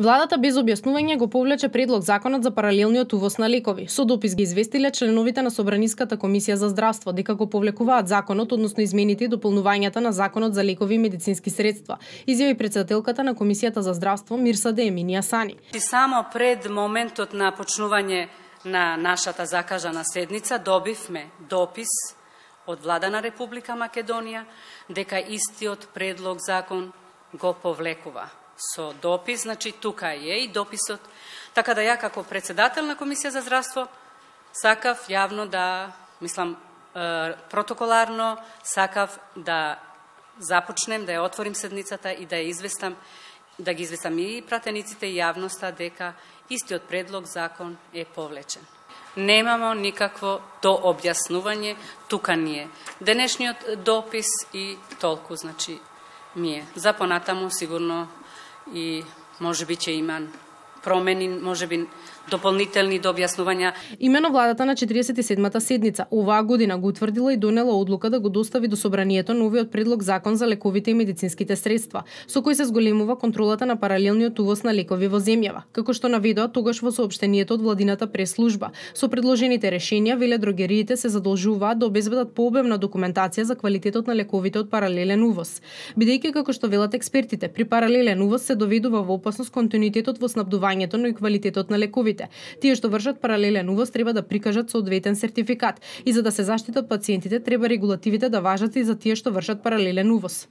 Владата без објаснување го повлече предлог законот за паралелниот увоз на лекови. Со допис ги известиле членовите на Собраниската комисија за здравство дека го повлекуваат законот, односно измените и дополнувањата на законот за лекови и медицински средства, изјави претседателката на комисијата за здравство Мирсаде Еминија Сани. Само пред моментот на почнување на нашата закажана седница добивме допис од Влада на Република Македонија дека истиот предлог закон го повлекува. Со допис, значи тука е и дописот. Така да ја како претседател на Комисија за здравство сакав јавно да, протоколарно сакав да започнем, да ја отворим седницата и да ја известам, да ги известам и пратениците и јавноста дека истиот предлог закон е повлечен. Немамо никакво дообјаснување, тука ни е денешниот допис и толку, значи ми е. За понатаму сигурно и можеби ќе има промени, можеби дополнителни дообјаснувања. Имено владата на 47-та седница оваа година го утврдила и донела одлука да го достави до собранието новиот предлог закон за лековите и медицинските средства, со кој се зголемува контролата на паралелниот увоз на лекови во земјава, како што наведоа тогаш во соопштението од владината прес-служба. Со предложените решенија веледрогериите се задолжуваат да обезбедат пообемна документација за квалитетот на лековите од паралелен увоз, бидејќи како што велат експертите, при паралелен увоз се доведува во опасност континуитетот во снабдувањето, но и квалитетот на лековите. Тие што вршат паралелен увоз треба да прикажат соодветен сертификат и за да се заштитат пациентите треба регулативите да важат и за тие што вршат паралелен увоз.